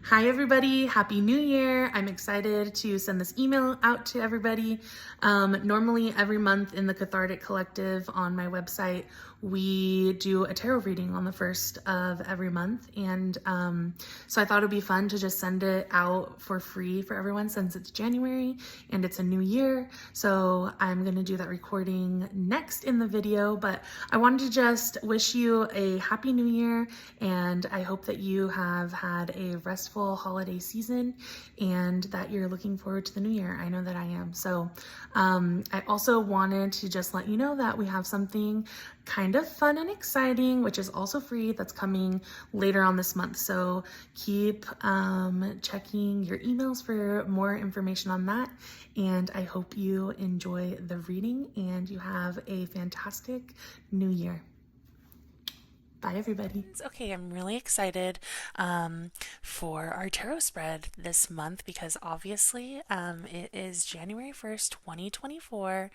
Hi, everybody. Happy New Year. I'm excited to send this email out to everybody. Normally, every month in the Cathartic Collective on my website, we do a tarot reading on the first of every month. And so I thought it'd be fun to just send it out for free for everyone since it's January and it's a new year. So I'm going to do that recording next in the video. But I wanted to just wish you a happy new year. And I hope that you have had a restful holiday season and that you're looking forward to the new year. I know that I am. So I also wanted to just let you know that we have something kind of fun and exciting, which is also free, that's coming later on this month. So keep checking your emails for more information on that. And I hope you enjoy the reading and you have a fantastic new year. Bye, everybody. Okay, I'm really excited for our tarot spread this month because obviously it is January 1st, 2024,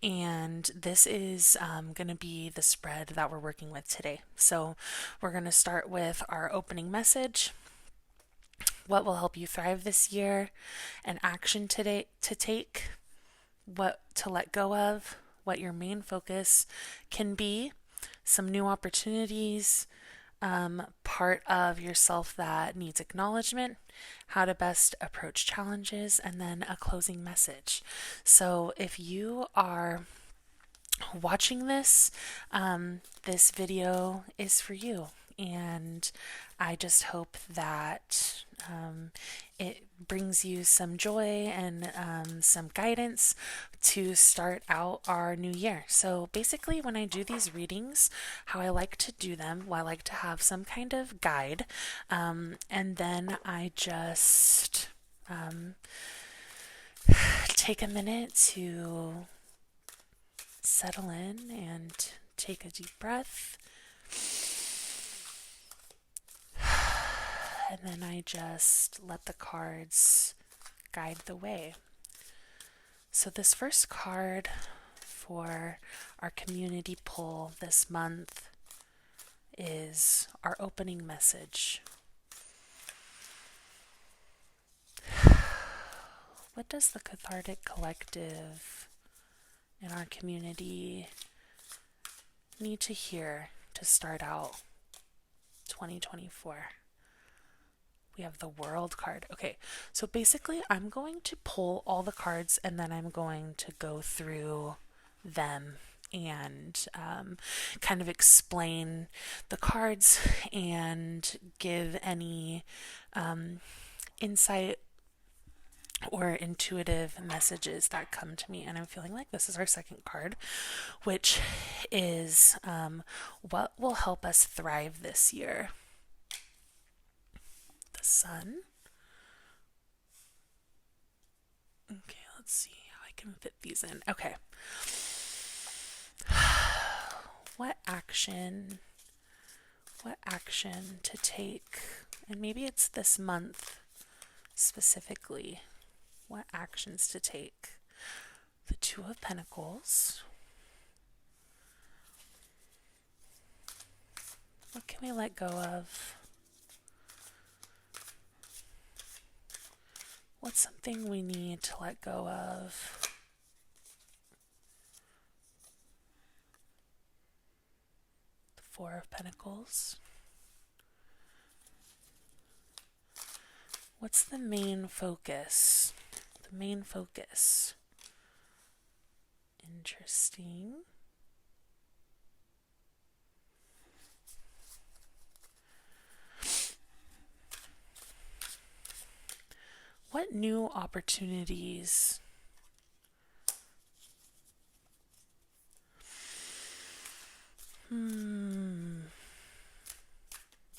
and this is going to be the spread that we're working with today. So we're going to start with our opening message. What will help you thrive this year? An action today to take, what to let go of, what your main focus can be, some new opportunities, part of yourself that needs acknowledgement, how to best approach challenges, and then a closing message. So if you are watching this, this video is for you. And I just hope that it brings you some joy and some guidance to start out our new year. So basically, when I do these readings, how I like to do them, well, I like to have some kind of guide, and then I just take a minute to settle in and take a deep breath. And then I just let the cards guide the way. So this first card for our community pull this month is our opening message. What does the Cathartic Collective in our community need to hear to start out 2024? We have the World card. Okay, so basically I'm going to pull all the cards and then I'm going to go through them and kind of explain the cards and give any insight or intuitive messages that come to me. And I'm feeling like this is our second card, which is what will help us thrive this year. The Sun. Okay, let's see how I can fit these in. Okay. What action to take? And maybe it's this month specifically. What actions to take? The Two of Pentacles. What can we let go of? What's something we need to let go of? The Four of Pentacles. What's the main focus? The main focus. Interesting. What new opportunities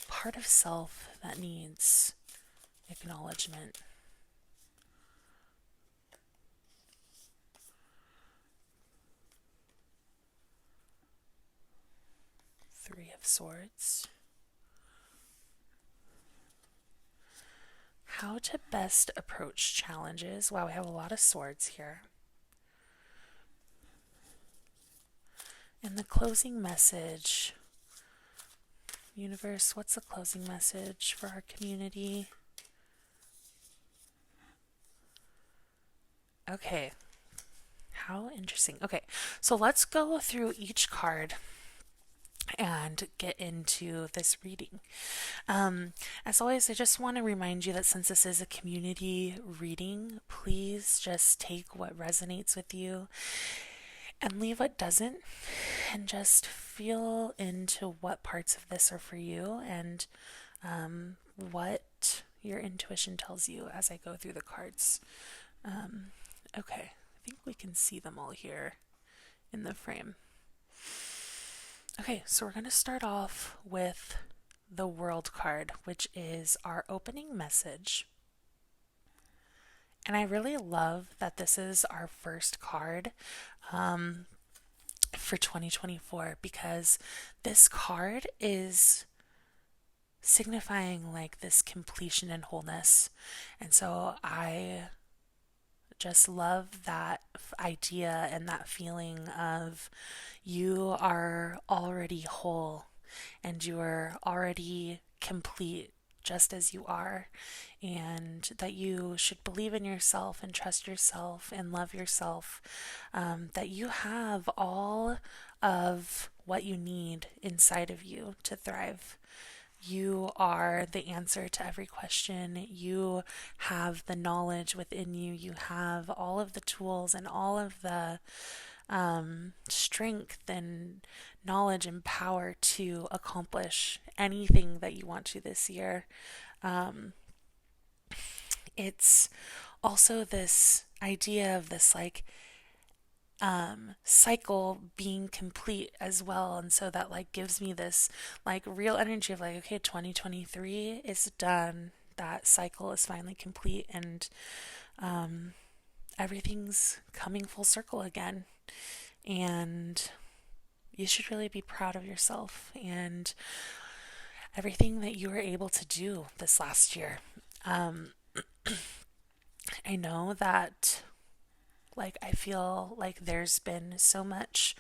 part of self that needs acknowledgement? Three of Swords. How to best approach challenges. Wow, we have a lot of swords here. And the closing message. Universe, what's the closing message for our community? Okay, how interesting. Okay, so let's go through each card and get into this reading. As always, I just want to remind you that since this is a community reading, please just take what resonates with you and leave what doesn't, and just feel into what parts of this are for you and what your intuition tells you as I go through the cards. Okay, I think we can see them all here in the frame. Okay, so we're going to start off with the World card, which is our opening message. And I really love that this is our first card for 2024 because this card is signifying like this completion and wholeness. And so I just love that idea and that feeling of you are already whole and you are already complete just as you are, and that you should believe in yourself and trust yourself and love yourself, that you have all of what you need inside of you to thrive. You are the answer to every question. You have the knowledge within you. You have all of the tools and all of the strength and knowledge and power to accomplish anything that you want to this year. It's also this idea of this like cycle being complete as well, and so that like gives me this like real energy of like, okay, 2023 is done, that cycle is finally complete, and everything's coming full circle again, and you should really be proud of yourself and everything that you were able to do this last year. I know that like I feel like there's been so much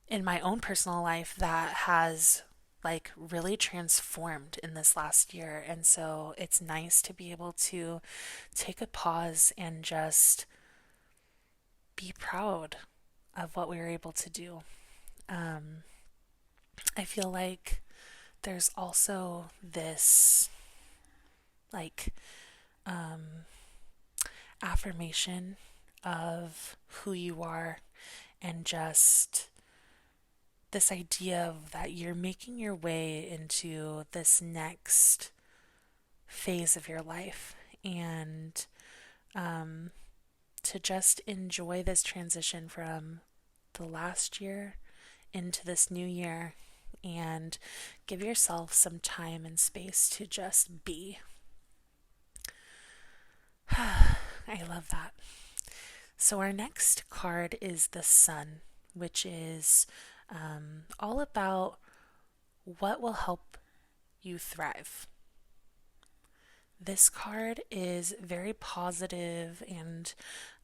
in my own personal life that has like really transformed in this last year, and so it's nice to be able to take a pause and just be proud of what we were able to do. I feel like there's also this like affirmation of who you are, and just this idea of that you're making your way into this next phase of your life, and to just enjoy this transition from the last year into this new year, and give yourself some time and space to just be. I love that. So, our next card is the Sun, which is all about what will help you thrive. This card is very positive and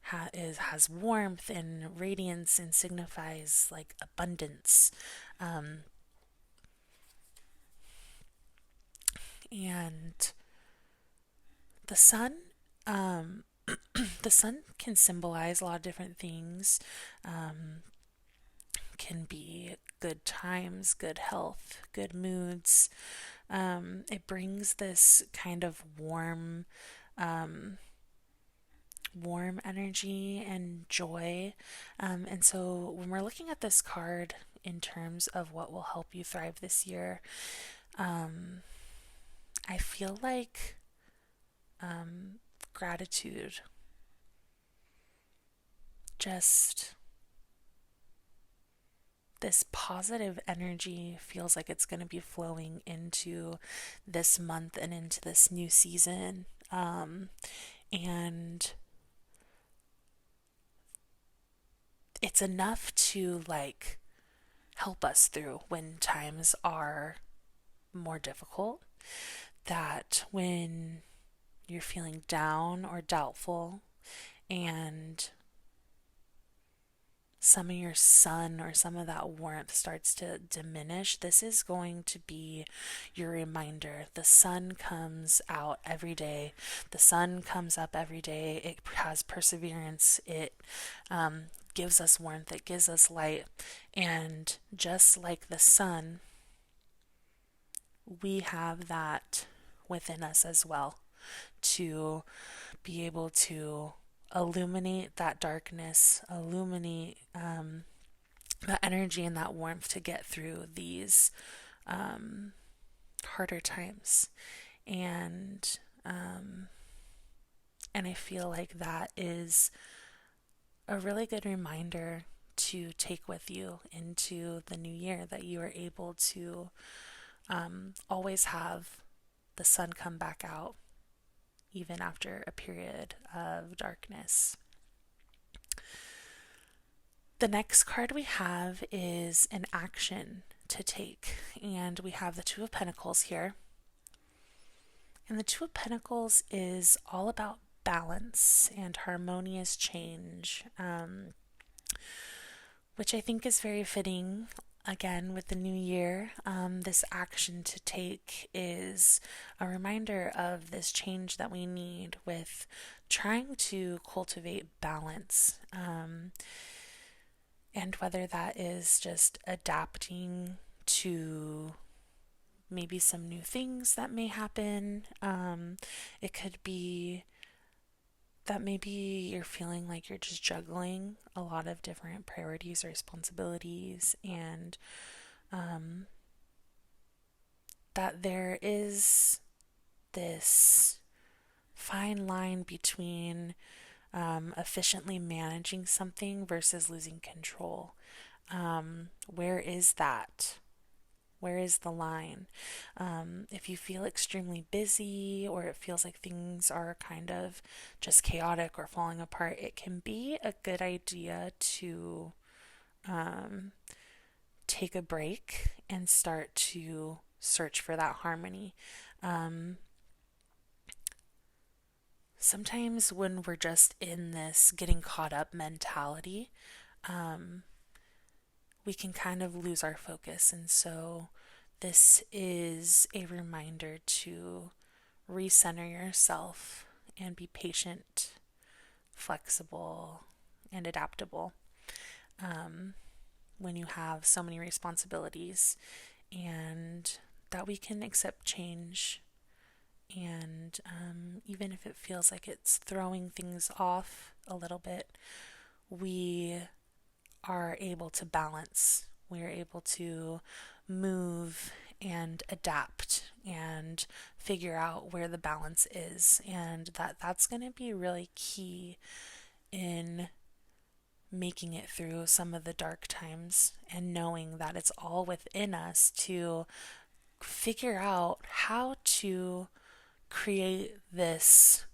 has warmth and radiance and signifies like abundance. And the sun, the sun can symbolize a lot of different things. Can be good times, good health, good moods. It brings this kind of warm energy and joy. And so when we're looking at this card in terms of what will help you thrive this year, I feel like gratitude, just this positive energy feels like it's going to be flowing into this month and into this new season. And it's enough to like help us through when times are more difficult, that when you're feeling down or doubtful and some of your sun or some of that warmth starts to diminish, this is going to be your reminder. The sun comes out every day. The sun comes up every day. It has perseverance. It gives us warmth. It gives us light. And just like the sun, we have that within us as well to be able to illuminate that darkness, illuminate that energy and that warmth to get through these harder times. And and I feel like that is a really good reminder to take with you into the new year, that you are able to always have the sun come back out even after a period of darkness. The next card we have is an action to take, and we have the Two of Pentacles here. And the Two of Pentacles is all about balance and harmonious change, which I think is very fitting. Again, with the new year, this action to take is a reminder of this change that we need with trying to cultivate balance. And whether that is just adapting to maybe some new things that may happen, it could be that maybe you're feeling like you're just juggling a lot of different priorities or responsibilities, and that there is this fine line between efficiently managing something versus losing control. Where is that? Where is the line? If you feel extremely busy, or it feels like things are kind of just chaotic or falling apart, it can be a good idea to take a break and start to search for that harmony. Sometimes when we're just in this getting caught up mentality, we can kind of lose our focus. And so this is a reminder to recenter yourself and be patient, flexible, and adaptable when you have so many responsibilities, and that we can accept change. And even if it feels like it's throwing things off a little bit, we are able to balance. We are able to move and adapt and figure out where the balance is. And that's going to be really key in making it through some of the dark times, and knowing that it's all within us to figure out how to create this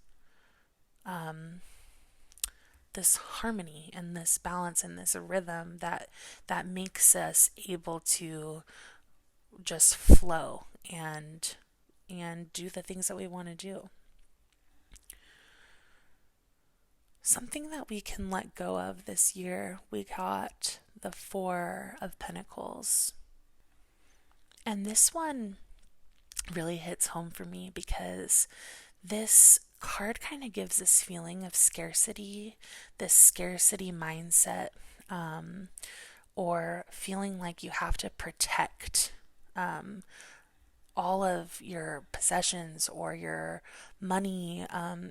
this harmony and this balance and this rhythm that makes us able to just flow and do the things that we want to do. Something that we can let go of this year, we got the Four of Pentacles. And this one really hits home for me because this card kind of gives this feeling of scarcity, this scarcity mindset, or feeling like you have to protect all of your possessions or your money.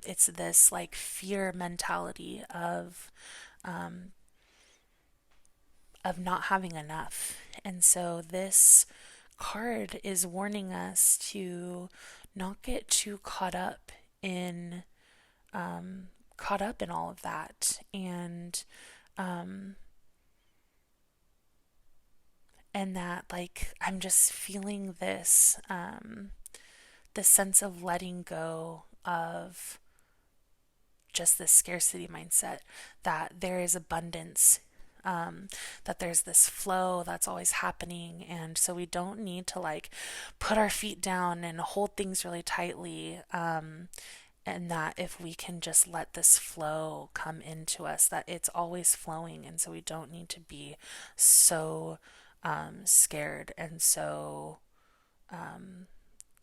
It's this like fear mentality of not having enough. And so this card is warning us to not get too caught up in all of that, and that like I'm just feeling this this sense of letting go of just this scarcity mindset, that there is abundance, that there's this flow that's always happening. And so we don't need to like put our feet down and hold things really tightly, And that if we can just let this flow come into us, that it's always flowing, and so we don't need to be so scared and so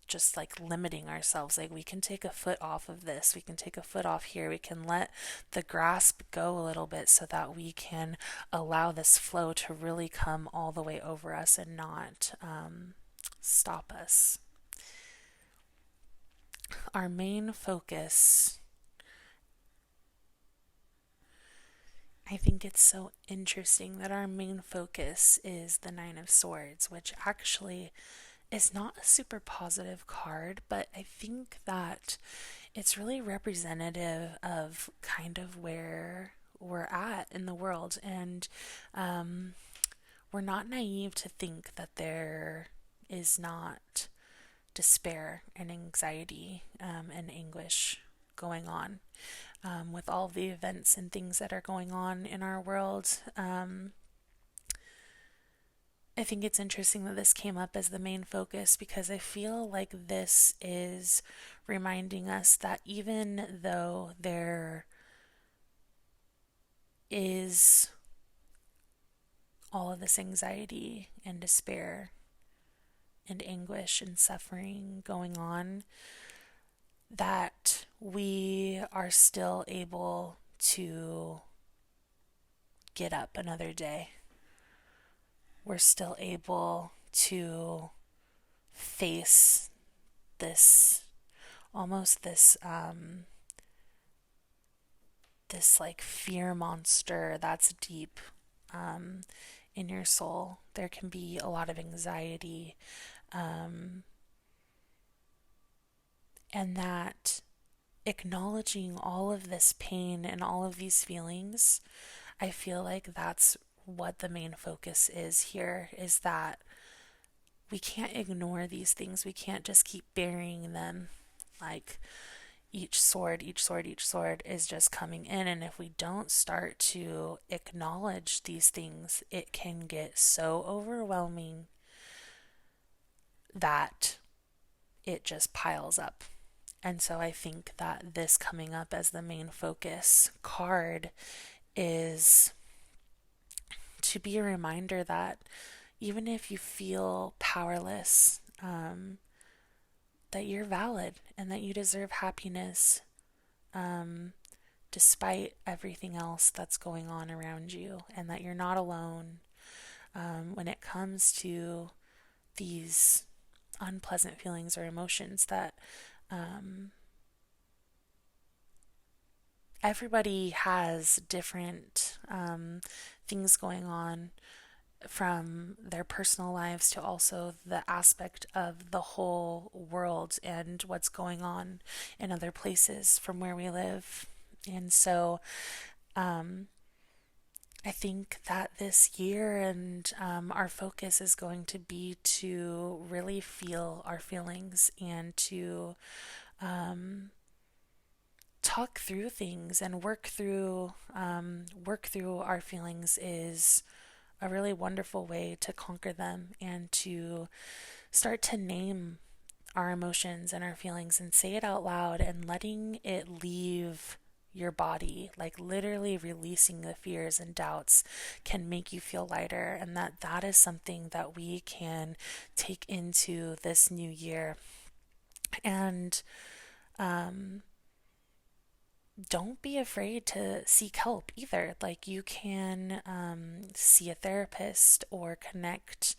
just like limiting ourselves. Like, we can take a foot off of this, we can take a foot off here, we can let the grasp go a little bit so that we can allow this flow to really come all the way over us and not stop us. Our main focus, I think it's so interesting that our main focus is the Nine of Swords, which actually is not a super positive card, but I think that it's really representative of kind of where we're at in the world. And we're not naive to think that there is not despair and anxiety and anguish going on with all the events and things that are going on in our world. I think it's interesting that this came up as the main focus because I feel like this is reminding us that even though there is all of this anxiety and despair and anguish and suffering going on, that we are still able to get up another day. We're still able to face this almost this this like fear monster that's deep in your soul. There can be a lot of anxiety, and that acknowledging all of this pain and all of these feelings, I feel like that's what the main focus is here, is that we can't ignore these things. We can't just keep burying them. Like, each sword is just coming in, and if we don't start to acknowledge these things, it can get so overwhelming that it just piles up. And so I think that this coming up as the main focus card is to be a reminder that even if you feel powerless, that you're valid and that you deserve happiness, despite everything else that's going on around you, and that you're not alone when it comes to these unpleasant feelings or emotions. That everybody has different things going on, from their personal lives to also the aspect of the whole world and what's going on in other places from where we live. And so I think that this year and our focus is going to be to really feel our feelings and to talk through things and work through our feelings is a really wonderful way to conquer them and to start to name our emotions and our feelings and say it out loud and letting it leave your body. Like, literally releasing the fears and doubts can make you feel lighter, and that is something that we can take into this new year. And don't be afraid to seek help either. Like, you can see a therapist or connect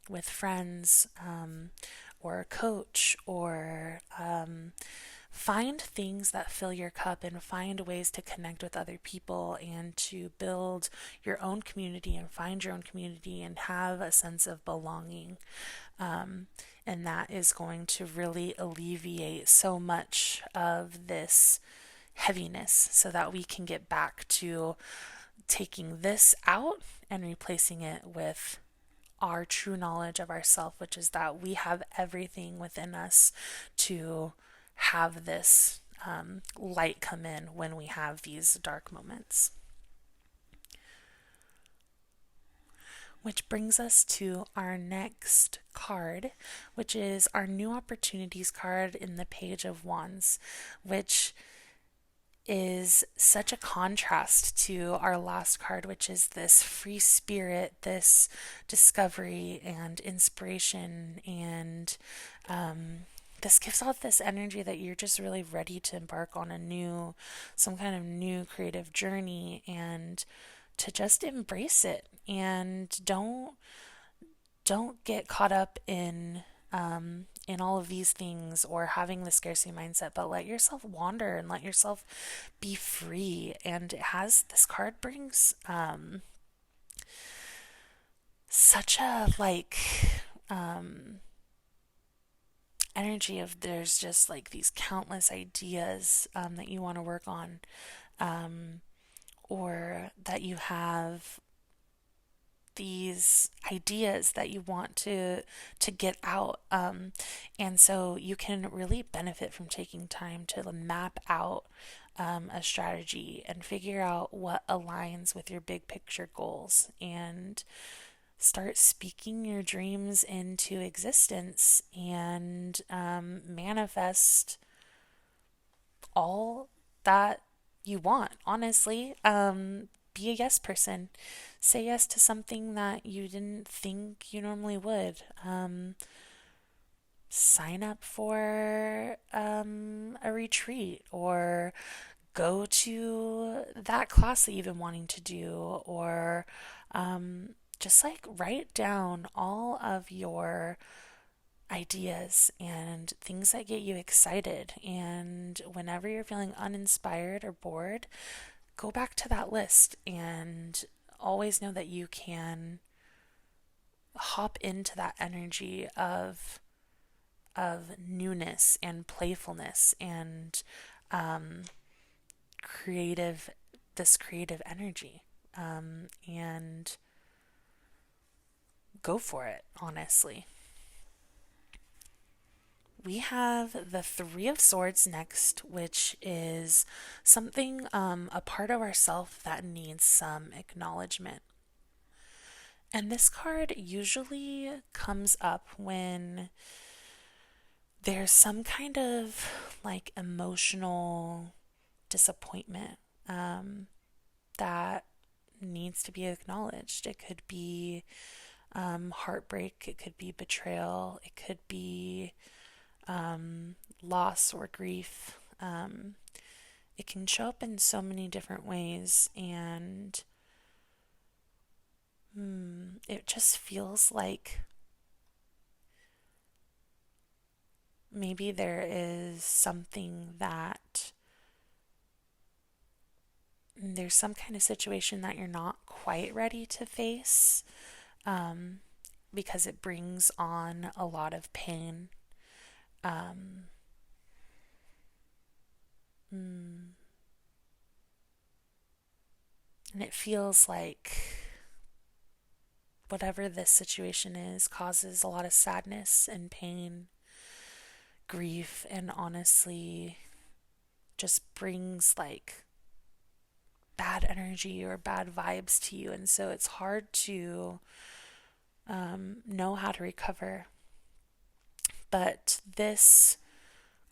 with friends, or a coach, or find things that fill your cup and find ways to connect with other people and to build your own community and find your own community and have a sense of belonging. And that is going to really alleviate so much of this heaviness so that we can get back to taking this out and replacing it with our true knowledge of ourself, which is that we have everything within us to have this light come in when we have these dark moments. Which brings us to our next card, which is our new opportunities card in the Page of Wands, which is such a contrast to our last card, which is this free spirit, this discovery and inspiration, and this gives off this energy that you're just really ready to embark on some kind of new creative journey, and to just embrace it, and don't get caught up in all of these things or having the scarcity mindset, but let yourself wander and let yourself be free. And this card brings such a energy of, there's just like these countless ideas that you want to work on, or that you have these ideas that you want to get out, and so you can really benefit from taking time to map out a strategy and figure out what aligns with your big picture goals, and start speaking your dreams into existence, and manifest all that you want, honestly. Be a yes person. Say yes to something that you didn't think you normally would. Sign up for a retreat, or go to that class that you've been wanting to do, or just like write down all of your ideas and things that get you excited. And whenever you're feeling uninspired or bored, go back to that list, and always know that you can hop into that energy of newness and playfulness, and creative this creative energy, and go for it, honestly. We have the Three of Swords next, which is something, a part of ourself that needs some acknowledgement. And this card usually comes up when there's some kind of like emotional disappointment that needs to be acknowledged. It could be heartbreak, it could be betrayal, it could be loss or grief. It can show up in so many different ways, and it just feels like maybe there is there's some kind of situation that you're not quite ready to face, because it brings on a lot of pain. And it feels like whatever this situation is causes a lot of sadness and pain, grief, and honestly just brings like bad energy or bad vibes to you. And so it's hard to know how to recover. But this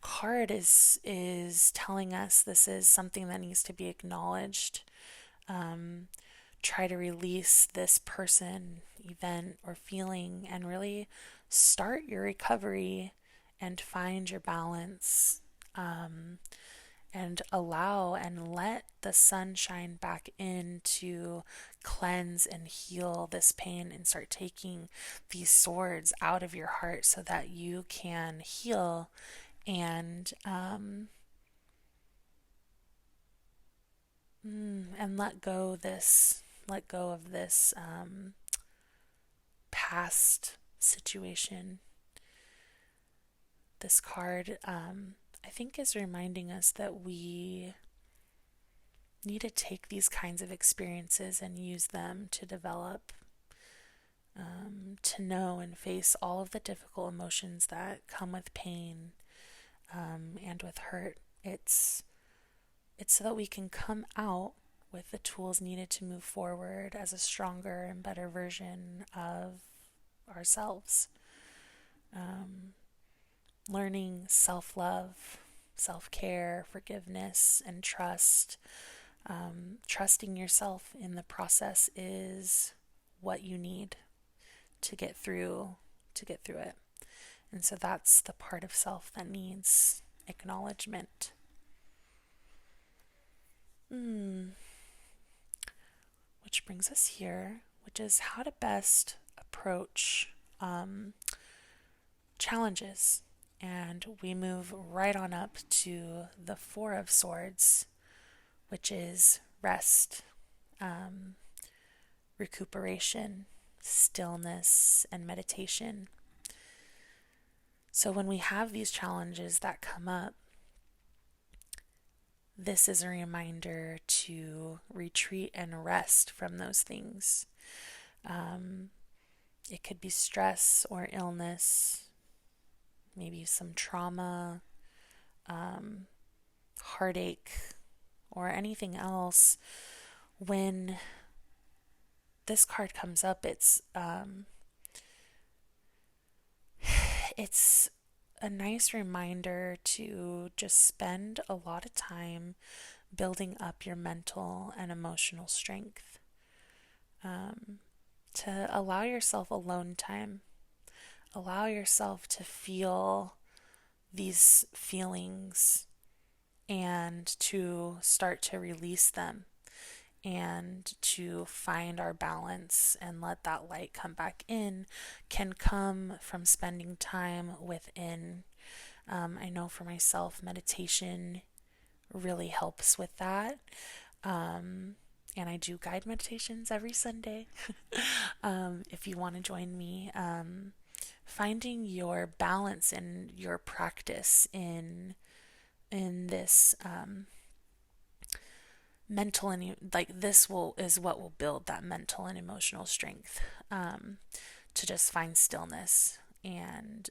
card is telling us this is something that needs to be acknowledged. Try to release this person, event, or feeling, and really start your recovery and find your balance, and allow and let the sun shine back in to cleanse and heal this pain, and start taking these swords out of your heart so that you can heal and let go of this past situation. This card, I think, is reminding us that we need to take these kinds of experiences and use them to develop, to know and face all of the difficult emotions that come with pain, and with hurt. It's so that we can come out with the tools needed to move forward as a stronger and better version of ourselves. Learning self love, self care, forgiveness, and trust. Trusting yourself in the process is what you need to get through it. And so that's the part of self that needs acknowledgement. Which brings us here, which is how to best approach challenges. And we move right on up to the Four of Swords, which is rest, recuperation, stillness, and meditation. So when we have these challenges that come up, this is a reminder to retreat and rest from those things. It could be stress or illness, maybe some trauma, heartache, or anything else. When this card comes up, it's a nice reminder to just spend a lot of time building up your mental and emotional strength. To allow yourself alone time. Allow yourself to feel these feelings and to start to release them and to find our balance and let that light come back in can come from spending time within. I know for myself, meditation really helps with that. And I do guide meditations every Sunday. If you want to join me, finding your balance and your practice in this mental and is what will build that mental and emotional strength, to just find stillness. And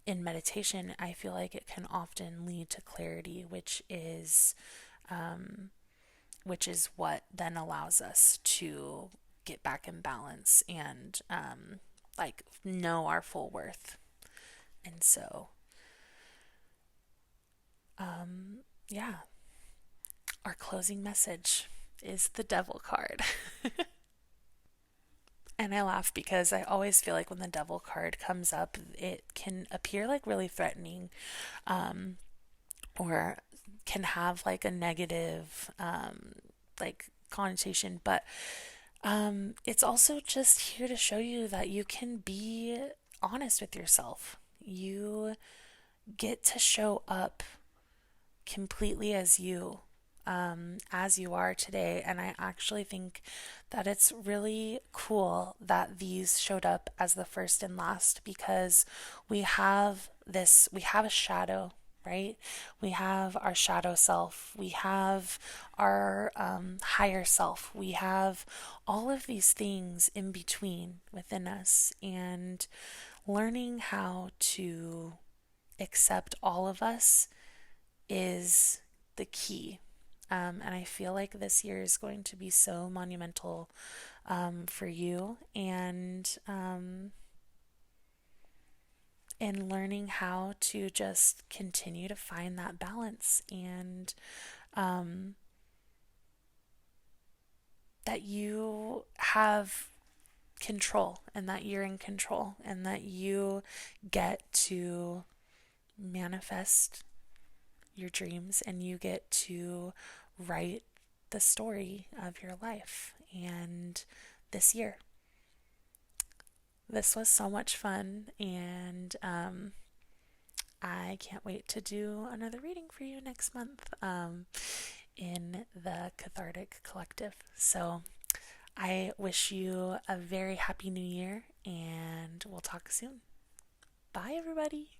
in meditation, I feel like it can often lead to clarity, which is what then allows us to get back in balance and know our full worth. And so yeah, our closing message is the Devil card. And I laugh because I always feel like when the Devil card comes up, it can appear like really threatening, or can have like a negative connotation, but it's also just here to show you that you can be honest with yourself. You get to show up completely as you are today. And I actually think that it's really cool that these showed up as the first and last, because we have a shadow, right? We have our shadow self, we have our higher self, we have all of these things in between within us, and learning how to accept all of us is the key. And I feel like this year is going to be so monumental for you, and in learning how to just continue to find that balance, and that you have control, and that you're in control, and that you get to manifest your dreams, and you get to write the story of your life. And this year, this was so much fun, and I can't wait to do another reading for you next month in the Cathartic Collective. So I wish you a very happy new year, and we'll talk soon. Bye, everybody.